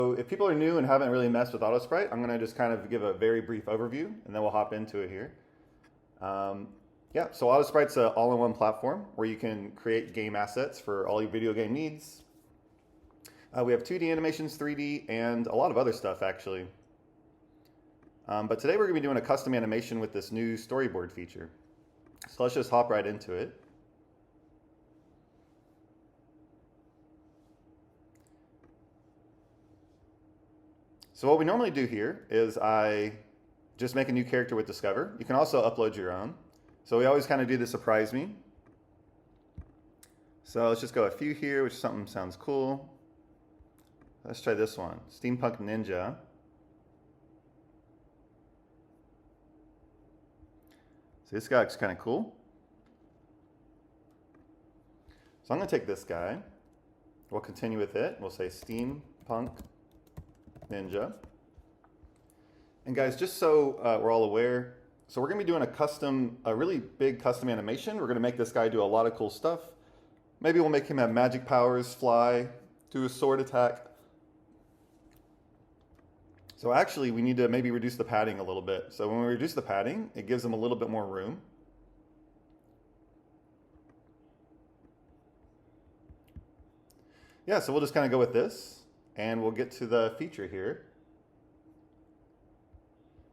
So if people are new and haven't really messed with AutoSprite, I'm going to just kind of give a very brief overview, and then we'll hop into it here. Yeah, so AutoSprite's an all-in-one platform where you can create game assets for all your video game needs. We have 2D animations, 3D, and a lot of other stuff, actually. But today we're going to be doing a custom animation with this new storyboard feature. So let's just hop right into it. So what we normally do here is I just make a new character with Discover. You can also upload your own. So we always kind of do the surprise me. So let's just go a few here, which something sounds cool. Let's try this one, Steampunk Ninja. So this guy looks kind of cool. So I'm going to take this guy. We'll continue with it. We'll say Steampunk Ninja. And guys, just so we're all aware, so we're going to be doing a really big custom animation. We're going to make this guy do a lot of cool stuff. Maybe we'll make him have magic powers, fly, do a sword attack. So actually, we need to maybe reduce the padding a little bit. So when we reduce the padding, it gives him a little bit more room. Yeah, so we'll just kind of go with this, and we'll get to the feature here.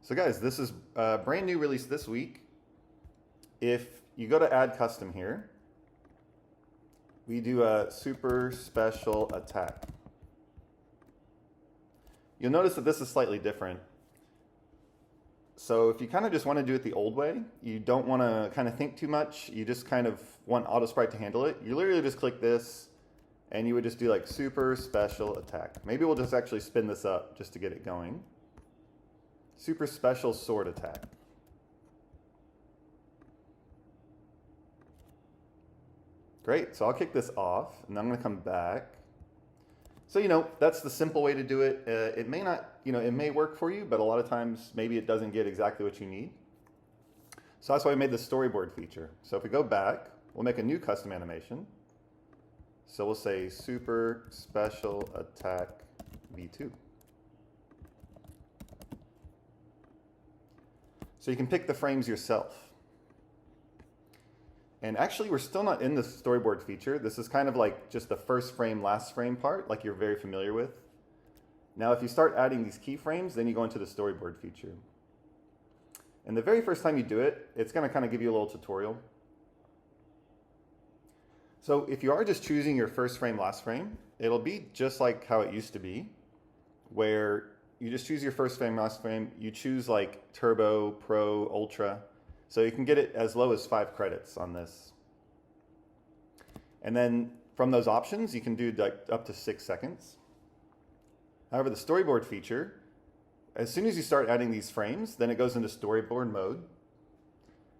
So guys, this is a brand new release this week. If you go to add custom here, we do a super special attack. You'll notice that this is slightly different. So if you kind of just want to do it the old way, you don't want to kind of think too much, you just kind of want AutoSprite to handle it, you literally just click this and you would just do like super special attack. Maybe we'll just actually spin this up just to get it going. Super special sword attack. Great, so I'll kick this off and I'm going to come back. So, that's the simple way to do it. It may not, it may work for you, but a lot of times maybe it doesn't get exactly what you need. So that's why we made the storyboard feature. So if we go back, we'll make a new custom animation. So we'll say super special attack V2. So you can pick the frames yourself. And actually, we're still not in the storyboard feature. This is kind of like just the first frame, last frame part, like you're very familiar with. Now, if you start adding these keyframes, then you go into the storyboard feature. And the very first time you do it, it's going to kind of give you a little tutorial. So if you are just choosing your first frame, last frame, it'll be just like how it used to be, where you just choose your first frame, last frame. You choose like Turbo, Pro, Ultra. So you can get it as low as 5 credits on this. And then from those options, you can do like up to 6 seconds. However, the storyboard feature, as soon as you start adding these frames, then it goes into storyboard mode.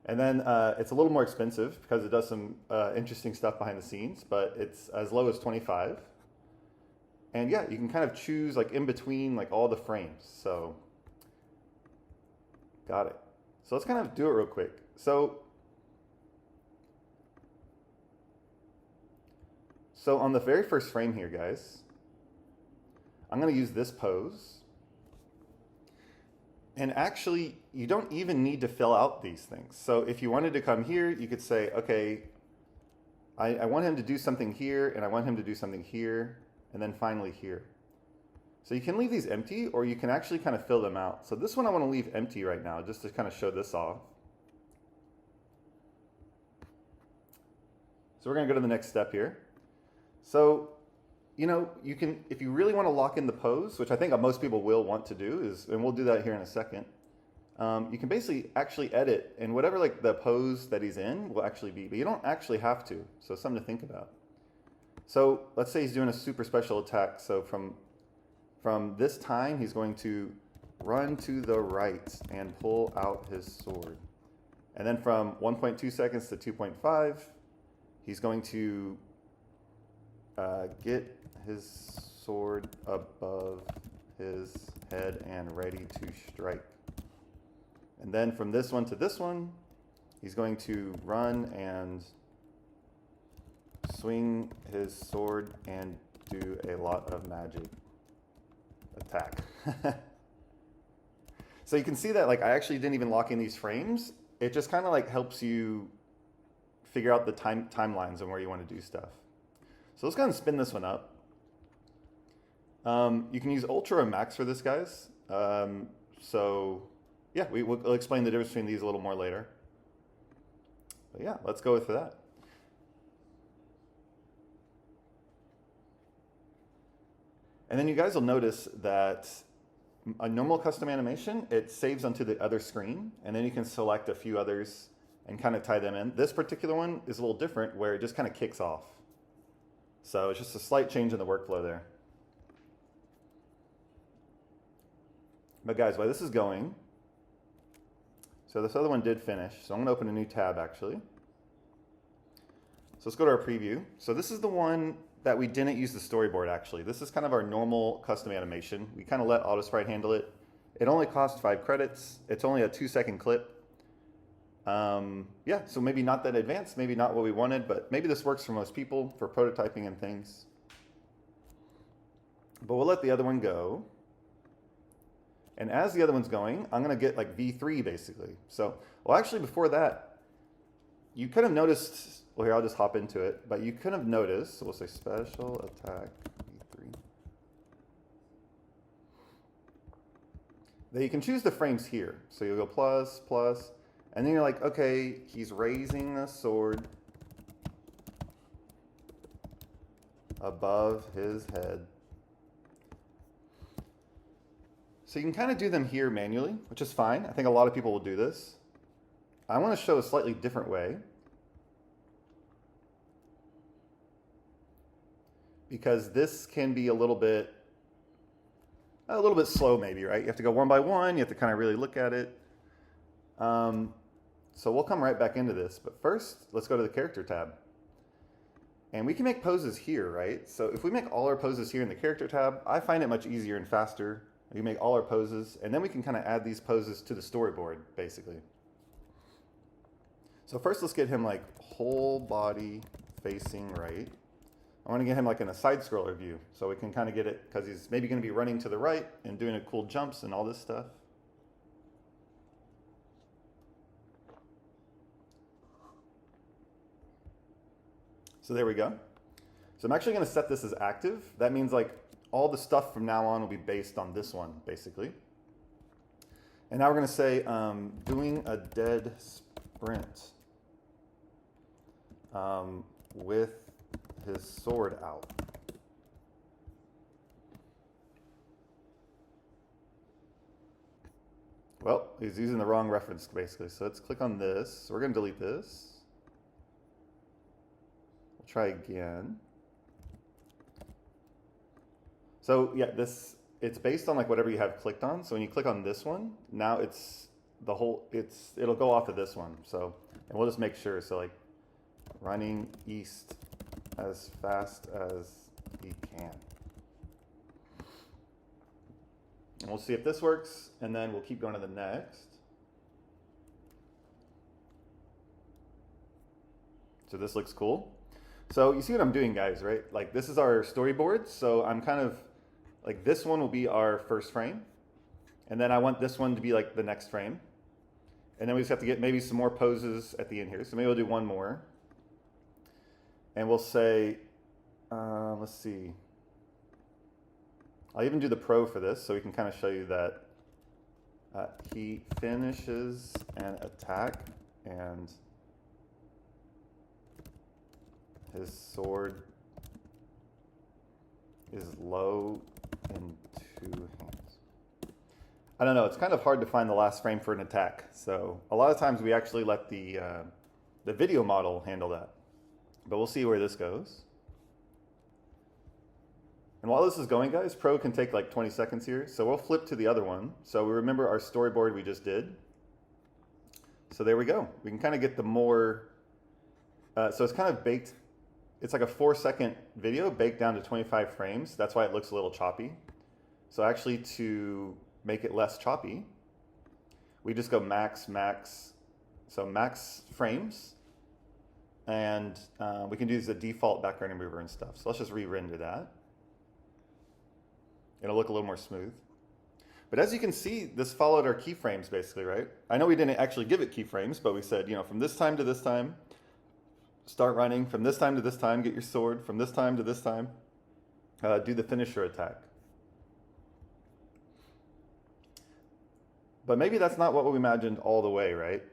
And then it's a little more expensive because it does some interesting stuff behind the scenes, but it's as low as 25. And yeah, you can kind of choose like in between like all the frames. So got it. So let's kind of do it real quick. So on the very first frame here, guys, I'm going to use this pose. And actually, you don't even need to fill out these things. So if you wanted to come here, you could say, okay, I want him to do something here, and I want him to do something here, and then finally here. So you can leave these empty, or you can actually kind of fill them out. So this one I want to leave empty right now, just to kind of show this off. So we're going to go to the next step here. So, you can, if you really want to lock in the pose, which I think most people will want to do, and we'll do that here in a second, you can basically actually edit, and whatever like the pose that he's in will actually be, but you don't actually have to. So something to think about. So let's say he's doing a super special attack. So from this time, he's going to run to the right and pull out his sword. And then from 1.2 seconds to 2.5, he's going to get his sword above his head and ready to strike. And then from this one to this one, he's going to run and swing his sword and do a lot of magic. attack. So you can see that like I actually didn't even lock in these frames. It just kind of like helps you figure out the timelines and where you want to do stuff. So let's go ahead and spin this one up. You can use Ultra or Max for this, guys. So yeah, we'll explain the difference between these a little more later. But yeah, let's go with that. And then you guys will notice that a normal custom animation, it saves onto the other screen, and then you can select a few others and kind of tie them in. This particular one is a little different where it just kind of kicks off. So it's just a slight change in the workflow there. But guys, while this is going, so this other one did finish. So I'm gonna open a new tab actually. So let's go to our preview. So this is the one that we didn't use the storyboard actually. This is kind of our normal custom animation. We kind of let AutoSprite handle it. It only cost 5 credits. It's only a 2-second clip. Yeah, so maybe not that advanced, maybe not what we wanted, but maybe this works for most people for prototyping and things. But we'll let the other one go. And as the other one's going, I'm gonna get like V3 basically. So, well actually before that, you could have noticed, well here, I'll just hop into it, but you could have noticed, so we'll say special attack V3. That you can choose the frames here. So you'll go plus, plus, and then you're like, okay, he's raising the sword above his head. So you can kind of do them here manually, which is fine. I think a lot of people will do this. I want to show a slightly different way. Because this can be a little bit slow maybe, right? You have to go one by one, you have to kind of really look at it. So we'll come right back into this, but first, let's go to the character tab. And we can make poses here, right? So if we make all our poses here in the character tab, I find it much easier and faster. We make all our poses, and then we can kind of add these poses to the storyboard, basically. So first, let's get him like whole body facing right. I want to get him like in a side scroller view, so we can kind of get it, because he's maybe going to be running to the right and doing a cool jumps and all this stuff. So there we go. So I'm actually going to set this as active. That means like all the stuff from now on will be based on this one, basically. And now we're going to say doing a dead sprint with his sword out. Well, he's using the wrong reference, basically. So let's click on this. So we're going to delete this. We'll try again. So yeah, it's based on like whatever you have clicked on. So when you click on this one, now it'll go off of this one. So, and we'll just make sure. So like running east as fast as he can. And we'll see if this works, and then we'll keep going to the next. So this looks cool. So you see what I'm doing, guys, right? Like this is our storyboard. So I'm kind of like, this one will be our first frame. And then I want this one to be like the next frame. And then we just have to get maybe some more poses at the end here. So maybe we'll do one more. And we'll say, let's see. I'll even do the pro for this so we can kind of show you that he finishes an attack and his sword is low in 2 hands. I don't know, it's kind of hard to find the last frame for an attack. So a lot of times we actually let the video model handle that. But we'll see where this goes. And while this is going, guys, Pro can take like 20 seconds here. So we'll flip to the other one. So we remember our storyboard we just did. So there we go. We can kind of get the more, so it's kind of baked. It's like a 4-second video baked down to 25 frames. That's why it looks a little choppy. So actually to make it less choppy, we just go max, max. So max frames. And we can use the default background remover and stuff. So let's just re-render that. It'll look a little more smooth. But as you can see, this followed our keyframes basically, right? I know we didn't actually give it keyframes, but we said, from this time to this time, start running. From this time to this time, get your sword. From this time to this time, do the finisher attack. But maybe that's not what we imagined all the way, right?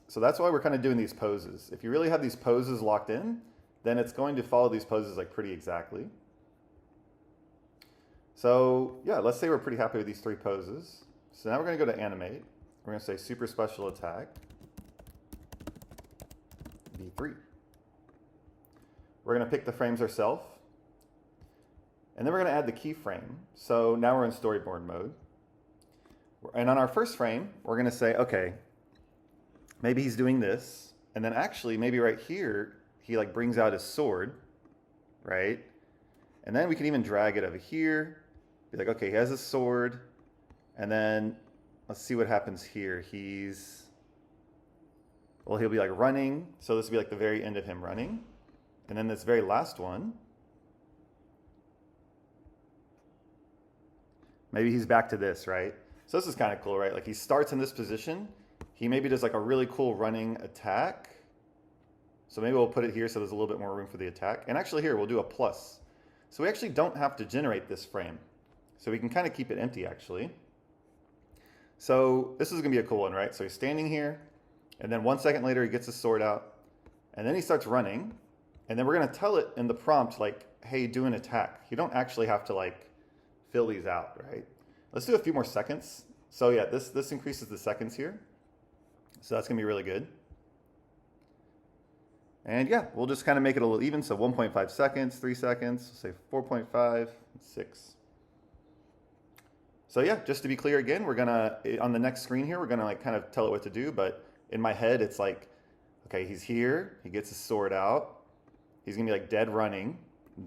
So that's why we're kind of doing these poses. If you really have these poses locked in, then it's going to follow these poses like pretty exactly. So yeah, let's say we're pretty happy with these 3 poses. So now we're going to go to animate. We're going to say super special attack, V3. We're going to pick the frames ourselves. And then we're going to add the keyframe. So now we're in storyboard mode. And on our first frame, we're going to say, okay, maybe he's doing this. And then actually, maybe right here, he like brings out his sword, right? And then we can even drag it over here. Be like, okay, he has his sword. And then let's see what happens here. He'll be like running. So this will be like the very end of him running. And then this very last one, maybe he's back to this, right? So this is kind of cool, right? Like he starts in this position. He maybe does like a really cool running attack. So maybe we'll put it here so there's a little bit more room for the attack. And actually here, we'll do a plus. So we actually don't have to generate this frame. So we can kind of keep it empty actually. So this is gonna be a cool one, right? So he's standing here and then 1 second later, he gets his sword out and then he starts running. And then we're gonna tell it in the prompt like, hey, do an attack. You don't actually have to like fill these out, right? Let's do a few more seconds. So yeah, this increases the seconds here. So that's gonna be really good. And yeah, we'll just kind of make it a little even. So 1.5 seconds, 3 seconds, say 4.5, 6. So yeah, just to be clear again, we're gonna, on the next screen here, we're gonna like kind of tell it what to do. But in my head, it's like, okay, he's here, he gets his sword out. He's gonna be like dead running.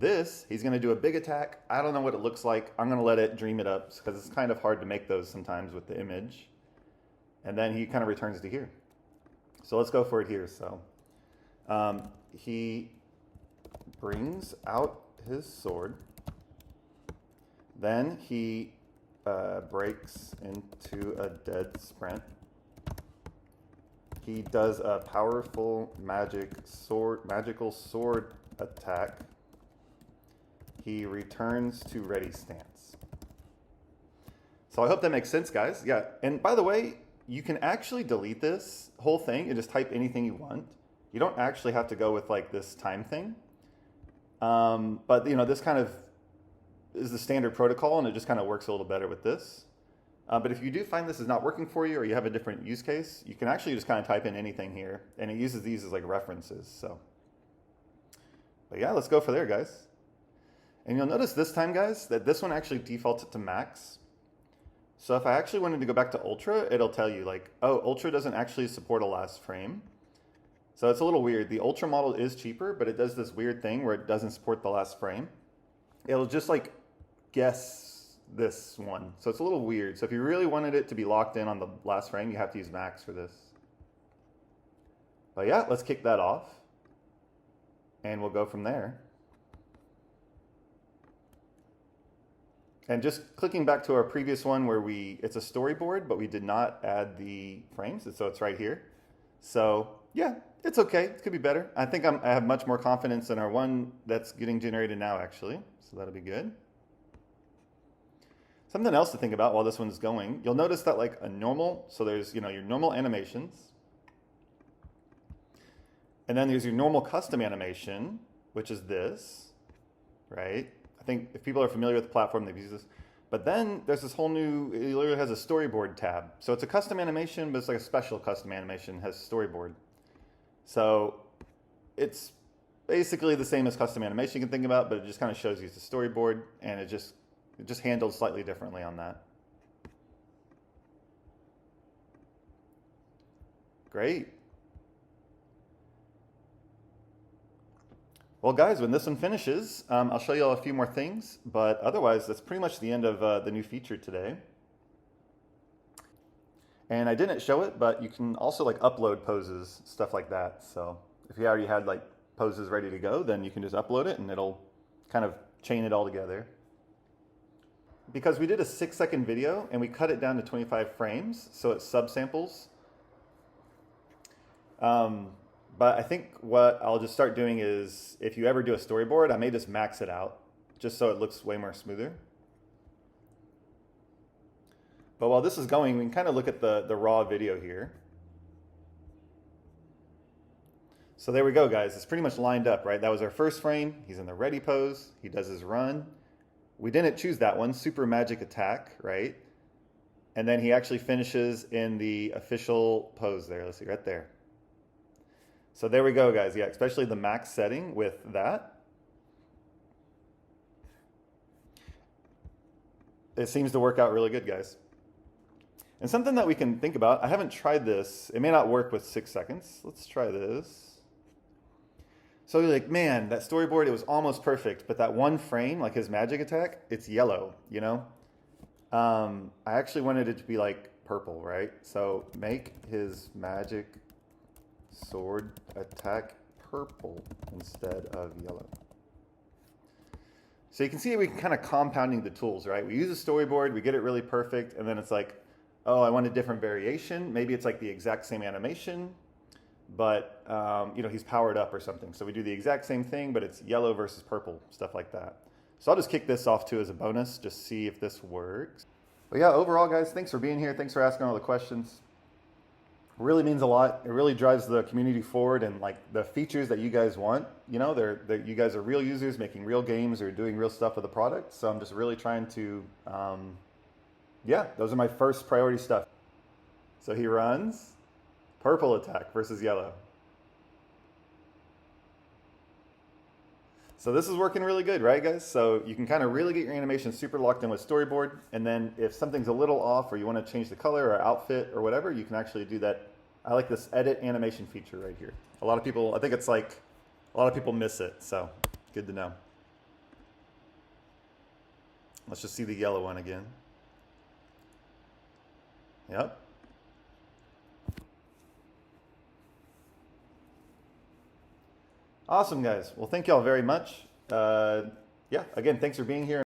He's gonna do a big attack. I don't know what it looks like. I'm gonna let it dream it up because it's kind of hard to make those sometimes with the image. And then he kind of returns to here. So let's go for it here. So he brings out his sword. Then he breaks into a dead sprint. He does a powerful magical sword attack. He returns to ready stance. So I hope that makes sense, guys. Yeah, and by the way, you can actually delete this whole thing and just type anything you want. You don't actually have to go with like this time thing. But this kind of is the standard protocol and it just kind of works a little better with this. But if you do find this is not working for you or you have a different use case, you can actually just kind of type in anything here and it uses these as like references. So, but yeah, let's go for there, guys. And you'll notice this time, guys, that this one actually defaults it to max. So if I actually wanted to go back to Ultra, it'll tell you like, oh, Ultra doesn't actually support a last frame. So it's a little weird. The Ultra model is cheaper, but it does this weird thing where it doesn't support the last frame. It'll just like guess this one. So it's a little weird. So if you really wanted it to be locked in on the last frame, you have to use max for this. But yeah, let's kick that off. And we'll go from there. And just clicking back to our previous one where it's a storyboard, but we did not add the frames, so it's right here. So yeah, it's okay. It could be better. I think I have much more confidence in our one that's getting generated now, actually. So that'll be good. Something else to think about while this one's going, you'll notice that like a normal, so there's your normal animations. And then there's your normal custom animation, which is this, right? I think if people are familiar with the platform, they've used this. But then there's this whole new, it literally has a storyboard tab. So it's a custom animation, but it's like a special custom animation, has storyboard. So it's basically the same as custom animation you can think about, but it just kind of shows you the storyboard and it just handles slightly differently on that. Great. Well, guys, when this one finishes, I'll show you all a few more things, but otherwise, that's pretty much the end of the new feature today. And I didn't show it, but you can also like upload poses, stuff like that. So if you already had like poses ready to go, then you can just upload it and it'll kind of chain it all together. because we did a 6-second video and we cut it down to 25 frames, so it subsamples. But I think what I'll just start doing is, if you ever do a storyboard, I may just max it out just so it looks way more smoother. But while this is going, we can kind of look at the raw video here. So there we go, guys. It's pretty much lined up, right? That was our first frame. He's in the ready pose. He does his run. We didn't choose that one, super magic attack, right? And then he actually finishes in the official pose there. Let's see, right there. So there we go, guys. Yeah, especially the max setting with that. It seems to work out really good, guys. And something that we can think about, I haven't tried this. It may not work with 6 seconds. Let's try this. So you're like, man, that storyboard, it was almost perfect, but that one frame, like his magic attack, it's yellow, you know? I actually wanted it to be like purple, right? So make his magic sword attack purple instead of yellow. So you can see we can kind of compounding the tools, right? We use a storyboard, we get it really perfect, and then it's like, oh, I want a different variation. Maybe it's like the exact same animation, but you know, he's powered up or something. So we do the exact same thing, but it's yellow versus purple, stuff like that. So I'll just kick this off too as a bonus, just see if this works. But yeah, overall, guys, thanks for being here. Thanks for asking all the questions. Really means a lot. It really drives the community forward, and like the features that you guys want, you know, you guys are real users making real games or doing real stuff with the product. So I'm just really trying to, yeah, those are my first priority stuff. So he runs, purple attack versus yellow. So this is working really good, right, guys? So you can kind of really get your animation super locked in with storyboard, and then if something's a little off or you want to change the color or outfit or whatever, you can actually do that. I like this edit animation feature right here. A lot of people, I think it's like, a lot of people miss it, so good to know. Let's just see the yellow one again. Yep. Awesome, guys. Well, thank y'all very much. Yeah, again, thanks for being here.